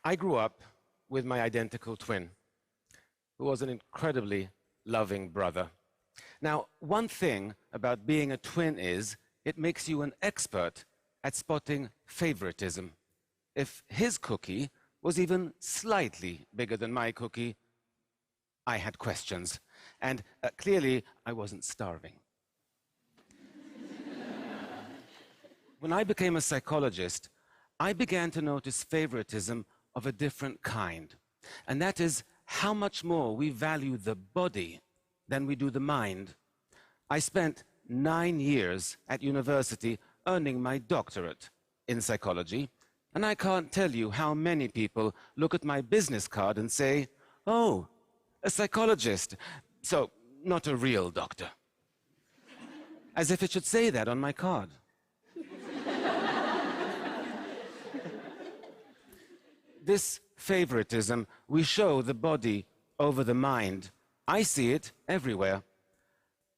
I grew up with my identical twin, who was an incredibly loving brother. Now, one thing about being a twin is it makes you an expert at spotting favoritism. If his cookie was even slightly bigger than my cookie, I had questions. And clearly, I wasn't starving. When I became a psychologist, I began to notice favoritism of a different kind. And that is how much more we value the body than we do the mind. I spent 9 years at university earning my doctorate in psychology, and I can't tell you how many people look at my business card and say, "Oh, a psychologist, so not a real doctor." As if it should say that on my card. This favoritism, we show the body over the mind. I see it everywhere.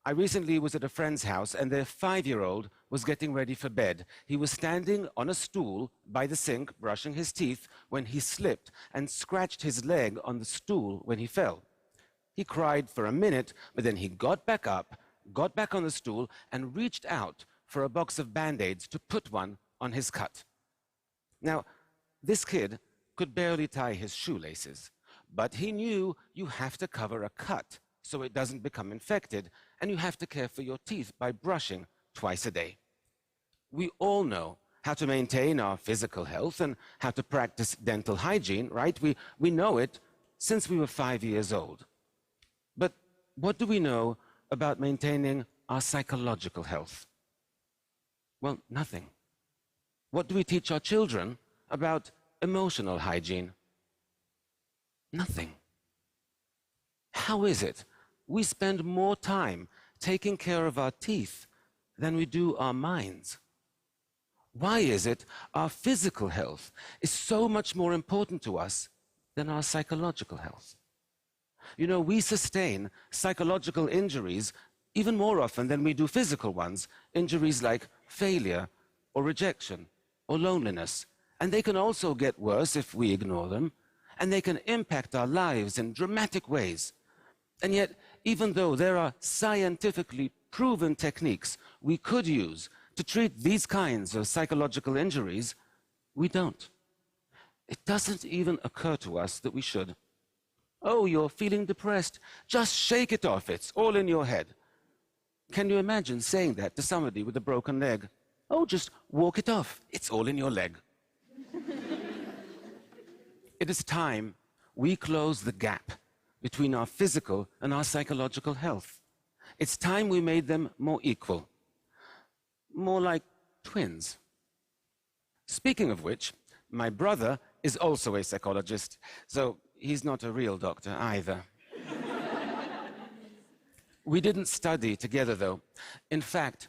I recently was at a friend's house and their 5-year-old was getting ready for bed. He was standing on a stool by the sink brushing his teeth when he slipped and scratched his leg on the stool when he fell. He cried for a minute, but then he got back up, got back on the stool and reached out for a box of Band-Aids to put one on his cut. Now, this kid could barely tie his shoelaces, but he knew you have to cover a cut so it doesn't become infected, and you have to care for your teeth by brushing twice a day. We all know how to maintain our physical health and how to practice dental hygiene, right? We know it since we were 5 years old. But what do we know about maintaining our psychological health? Well, nothing. What do we teach our children about emotional hygiene? Nothing. How is it we spend more time taking care of our teeth than we do our minds? Why is it our physical health is so much more important to us than our psychological health? You know, we sustain psychological injuries even more often than we do physical ones, injuries like failure or rejection or loneliness. And they can also get worse if we ignore them, and they can impact our lives in dramatic ways. And yet, even though there are scientifically proven techniques we could use to treat these kinds of psychological injuries, we don't. It doesn't even occur to us that we should. "Oh, you're feeling depressed. Just shake it off. It's all in your head." Can you imagine saying that to somebody with a broken leg? "Oh, just walk it off. It's all in your leg." It is time we close the gap between our physical and our psychological health. It's time we made them more equal, more like twins. Speaking of which, my brother is also a psychologist, so he's not a real doctor either. We didn't study together, though. In fact,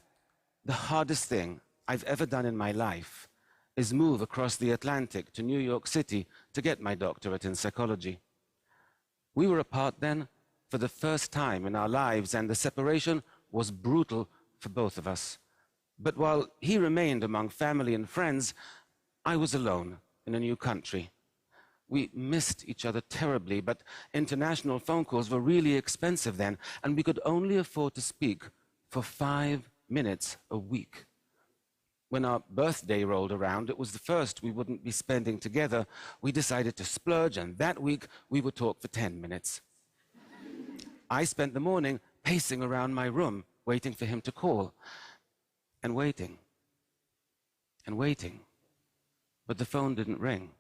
the hardest thing I've ever done in my life is move across the Atlantic to New York City to get my doctorate in psychology. We were apart then for the first time in our lives, and the separation was brutal for both of us. But while he remained among family and friends, I was alone in a new country. We missed each other terribly, but international phone calls were really expensive then, and we could only afford to speak for 5 minutes a week. When our birthday rolled around, it was the first we wouldn't be spending together. We decided to splurge, and that week we would talk for 10 minutes. I spent the morning pacing around my room, waiting for him to call, and waiting, and waiting. But the phone didn't ring.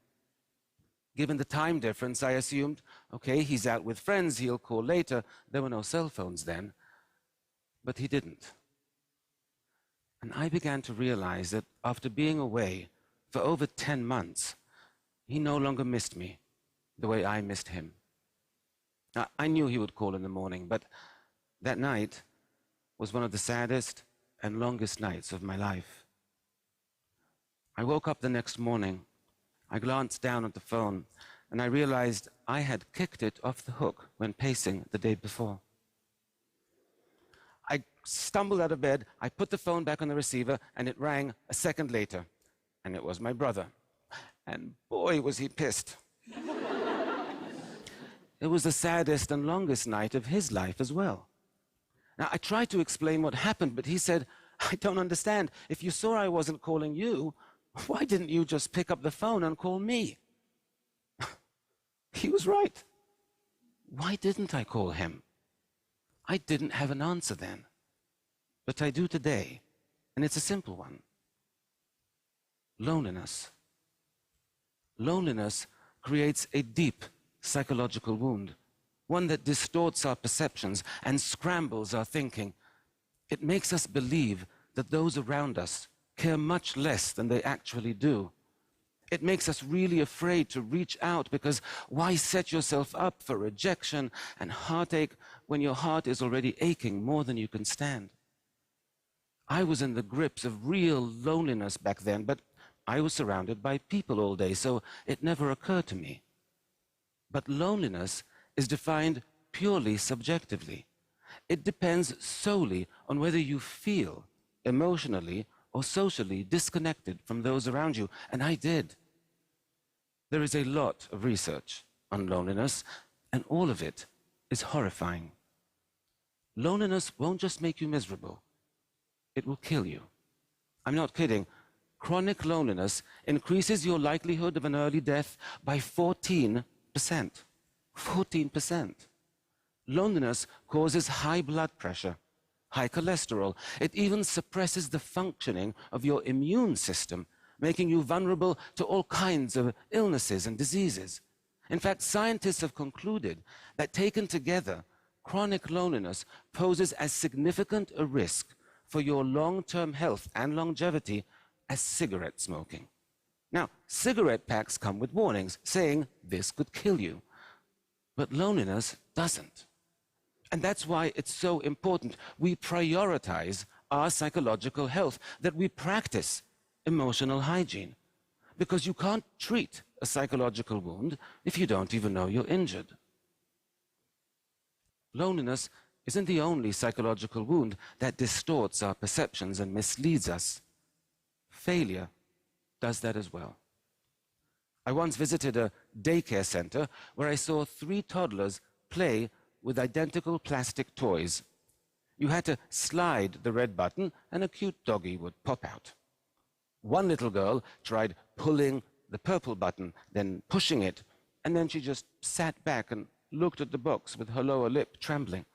Given the time difference, I assumed, okay, he's out with friends, he'll call later. There were no cell phones then. But he didn't. And I began to realize that after being away for over 10 months, he no longer missed me the way I missed him. Now, I knew he would call in the morning, but that night was one of the saddest and longest nights of my life. I woke up the next morning, I glanced down at the phone, and I realized I had kicked it off the hook when pacing the day before. I stumbled out of bed, I put the phone back on the receiver, and it rang a second later. And it was my brother. And boy, was he pissed. it was the saddest and longest night of his life as well. Now, I tried to explain what happened, but he said, I don't understand. If you saw I wasn't calling you, why didn't you just pick up the phone and call me? He was right. Why didn't I call him? I didn't have an answer then, but I do today, and it's a simple one. Loneliness. Loneliness creates a deep psychological wound, one that distorts our perceptions and scrambles our thinking. It makes us believe that those around us care much less than they actually do. It makes us really afraid to reach out, because why set yourself up for rejection and heartache when your heart is already aching more than you can stand? I was in the grips of real loneliness back then, but I was surrounded by people all day, so it never occurred to me. But loneliness is defined purely subjectively. It depends solely on whether you feel emotionally or socially disconnected from those around you, and I did. There is a lot of research on loneliness, and all of it is horrifying. Loneliness won't just make you miserable, it will kill you. I'm not kidding. Chronic loneliness increases your likelihood of an early death by 14%. 14%. Loneliness causes high blood pressure, high cholesterol. It even suppresses the functioning of your immune system, making you vulnerable to all kinds of illnesses and diseases. In fact, scientists have concluded that taken together, chronic loneliness poses as significant a risk for your long-term health and longevity as cigarette smoking. Now, cigarette packs come with warnings saying this could kill you, but loneliness doesn't. And that's why it's so important we prioritize our psychological health, that we practice emotional hygiene, because you can't treat a psychological wound if you don't even know you're injured. Loneliness isn't the only psychological wound that distorts our perceptions and misleads us. Failure does that as well. I once visited a daycare center where I saw 3 toddlers play with identical plastic toys. You had to slide the red button and a cute doggy would pop out. One little girl tried pulling the purple button, then pushing it, and then she just sat back and looked at the box with her lower lip trembling.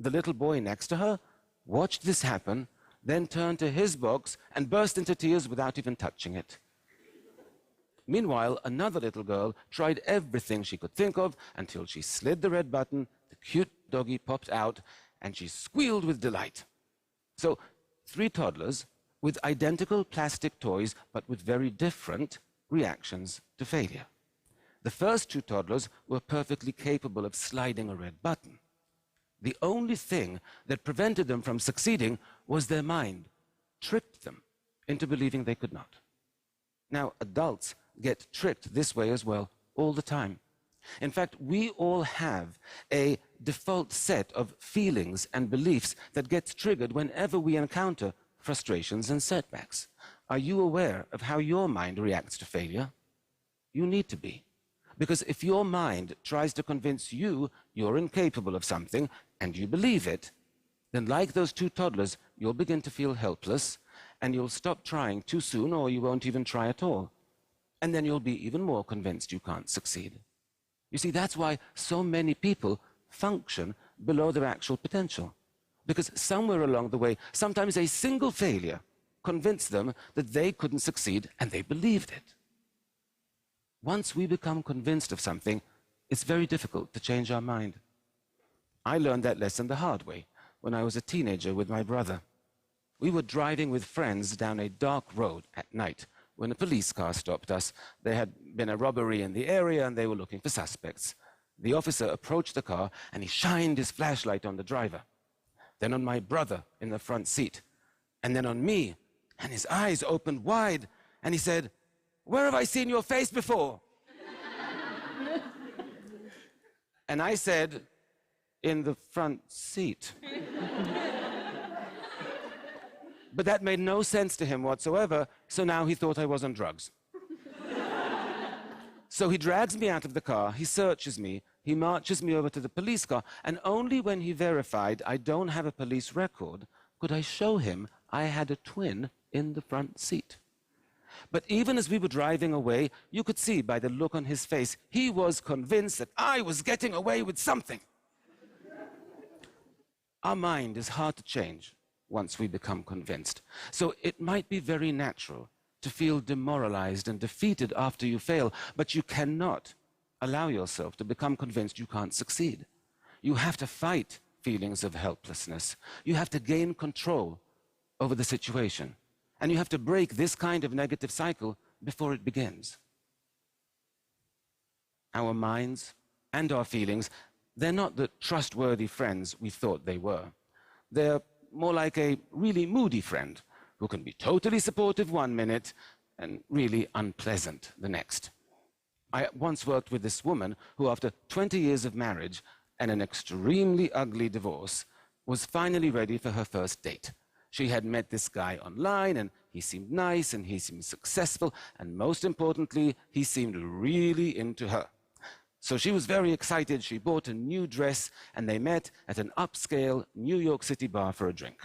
The little boy next to her watched this happen, then turned to his box and burst into tears without even touching it. Meanwhile, another little girl tried everything she could think of until she slid the red button, the cute doggy popped out, and she squealed with delight. So, 3 toddlers with identical plastic toys, but with very different reactions to failure. The first 2 toddlers were perfectly capable of sliding a red button. The only thing that prevented them from succeeding was their mind tricked them into believing they could not. Now, adults get tricked this way as well all the time. In fact, we all have a default set of feelings and beliefs that gets triggered whenever we encounter frustrations and setbacks. Are you aware of how your mind reacts to failure? You need to be. Because if your mind tries to convince you you're incapable of something and you believe it, then like those 2 toddlers, you'll begin to feel helpless and you'll stop trying too soon, or you won't even try at all. And then you'll be even more convinced you can't succeed. You see, that's why so many people function below their actual potential. Because somewhere along the way, sometimes a single failure convinced them that they couldn't succeed, and they believed it. Once we become convinced of something, it's very difficult to change our mind. I learned that lesson the hard way when I was a teenager with my brother. We were driving with friends down a dark road at night when a police car stopped us. There had been a robbery in the area and they were looking for suspects. The officer approached the car and he shined his flashlight on the driver, then on my brother in the front seat, and then on me, and his eyes opened wide and he said, "Where have I seen your face before?" And I said, "In the front seat." But that made no sense to him whatsoever, so now he thought I was on drugs. So he drags me out of the car, he searches me, he marches me over to the police car, and only when he verified I don't have a police record could I show him I had a twin in the front seat. But even as we were driving away, you could see by the look on his face, he was convinced that I was getting away with something. Our mind is hard to change once we become convinced. So it might be very natural to feel demoralized and defeated after you fail, but you cannot allow yourself to become convinced you can't succeed. You have to fight feelings of helplessness. You have to gain control over the situation. And you have to break this kind of negative cycle before it begins. Our minds and our feelings, they're not the trustworthy friends we thought they were. They're more like a really moody friend who can be totally supportive one minute and really unpleasant the next. I once worked with this woman who, after 20 years of marriage and an extremely ugly divorce, was finally ready for her first date. She had met this guy online, and he seemed nice, and he seemed successful, and most importantly, he seemed really into her. So she was very excited. She bought a new dress, and they met at an upscale New York City bar for a drink.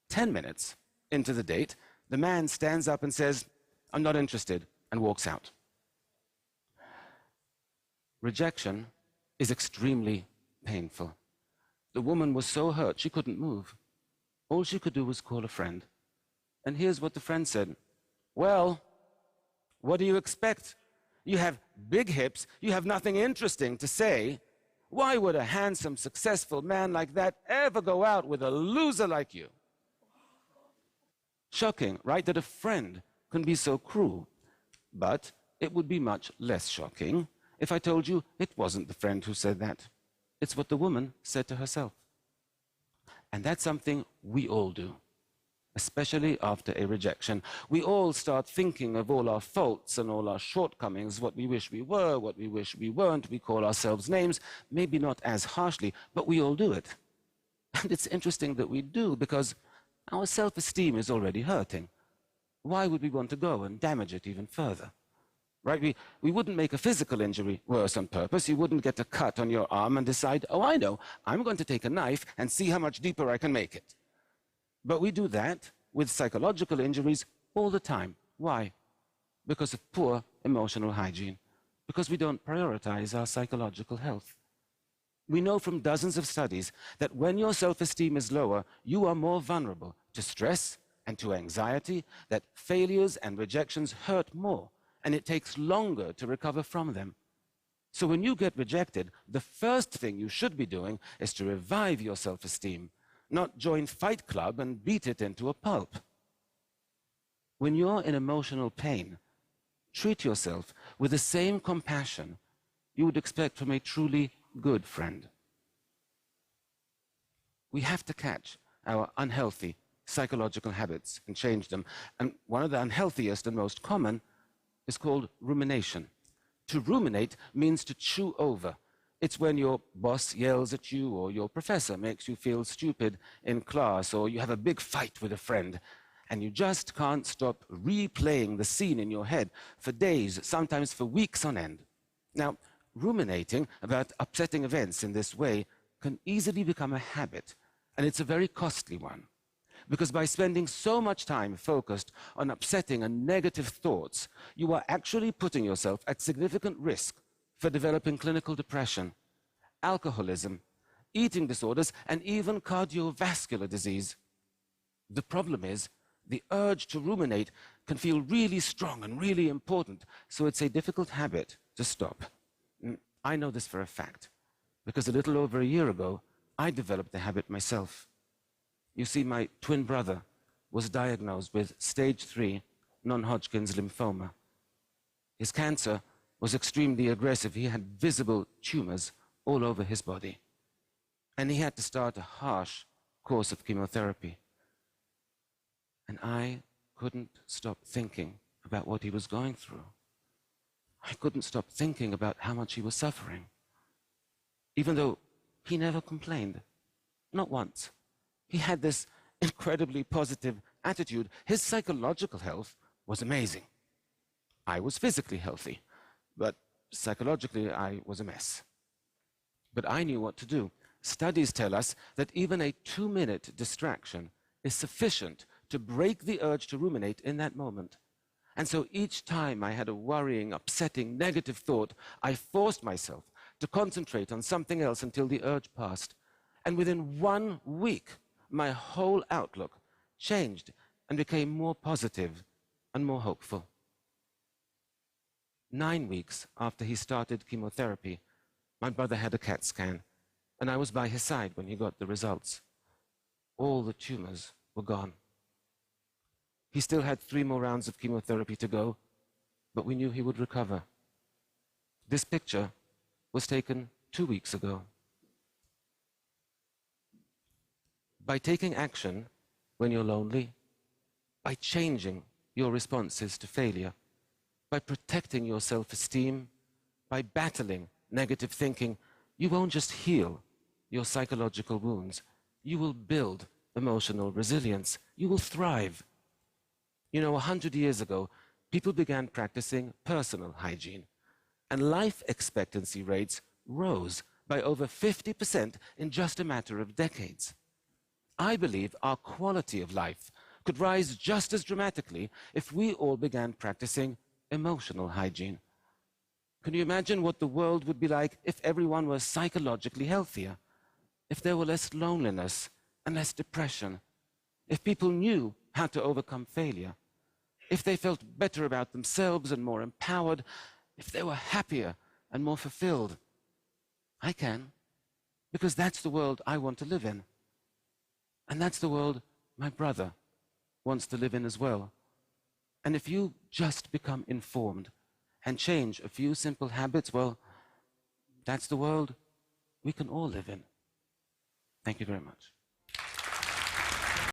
10 minutes into the date, the man stands up and says, "I'm not interested," and walks out. Rejection is extremely painful. The woman was so hurt she couldn't move. All she could do was call a friend. And here's what the friend said. "Well, what do you expect? You have big hips, you have nothing interesting to say. Why would a handsome, successful man like that ever go out with a loser like you?" Shocking, right, that a friend can be so cruel. But it would be much less shocking if I told you it wasn't the friend who said that. It's what the woman said to herself. And that's something we all do, especially after a rejection. We all start thinking of all our faults and all our shortcomings, what we wish we were, what we wish we weren't. We call ourselves names, maybe not as harshly, but we all do it. And it's interesting that we do, because our self-esteem is already hurting. Why would we want to go and damage it even further? Right? We wouldn't make a physical injury worse on purpose. You wouldn't get a cut on your arm and decide, "Oh, I know, I'm going to take a knife and see how much deeper I can make it." But we do that with psychological injuries all the time. Why? Because of poor emotional hygiene. Because we don't prioritize our psychological health. We know from dozens of studies that when your self-esteem is lower, you are more vulnerable to stress and to anxiety, that failures and rejections hurt more, and it takes longer to recover from them. So when you get rejected, the first thing you should be doing is to revive your self-esteem, not join Fight Club and beat it into a pulp. When you're in emotional pain, treat yourself with the same compassion you would expect from a truly good friend. We have to catch our unhealthy psychological habits and change them. And one of the unhealthiest and most common is called rumination. To ruminate means to chew over. It's when your boss yells at you, or your professor makes you feel stupid in class, or you have a big fight with a friend, and you just can't stop replaying the scene in your head for days, sometimes for weeks on end. Now, ruminating about upsetting events in this way can easily become a habit, and it's a very costly one. Because by spending so much time focused on upsetting and negative thoughts, you are actually putting yourself at significant risk for developing clinical depression, alcoholism, eating disorders, and even cardiovascular disease. The problem is, the urge to ruminate can feel really strong and really important, so it's a difficult habit to stop. I know this for a fact, because a little over a year ago, I developed the habit myself. You see, my twin brother was diagnosed with stage 3 non-Hodgkin's lymphoma. His cancer was extremely aggressive. He had visible tumors all over his body. And he had to start a harsh course of chemotherapy. And I couldn't stop thinking about what he was going through. I couldn't stop thinking about how much he was suffering. Even though he never complained, not once. He had this incredibly positive attitude. His psychological health was amazing. I was physically healthy, but psychologically I was a mess. But I knew what to do. Studies tell us that even a 2-minute distraction is sufficient to break the urge to ruminate in that moment. And so each time I had a worrying, upsetting, negative thought, I forced myself to concentrate on something else until the urge passed. And within 1 week, my whole outlook changed and became more positive and more hopeful. 9 weeks after he started chemotherapy, my brother had a CAT scan, and I was by his side when he got the results. All the tumors were gone. He still had 3 more rounds of chemotherapy to go, but we knew he would recover. This picture was taken 2 weeks ago. By taking action when you're lonely, by changing your responses to failure, by protecting your self-esteem, by battling negative thinking, you won't just heal your psychological wounds. You will build emotional resilience. You will thrive. You know, 100 years ago, people began practicing personal hygiene, and life expectancy rates rose by over 50% in just a matter of decades. I believe our quality of life could rise just as dramatically if we all began practicing emotional hygiene. Can you imagine what the world would be like if everyone was psychologically healthier? If there were less loneliness and less depression? If people knew how to overcome failure? If they felt better about themselves and more empowered? If they were happier and more fulfilled? I can, because that's the world I want to live in. And that's the world my brother wants to live in as well. And if you just become informed and change a few simple habits, well, that's the world we can all live in. Thank you very much.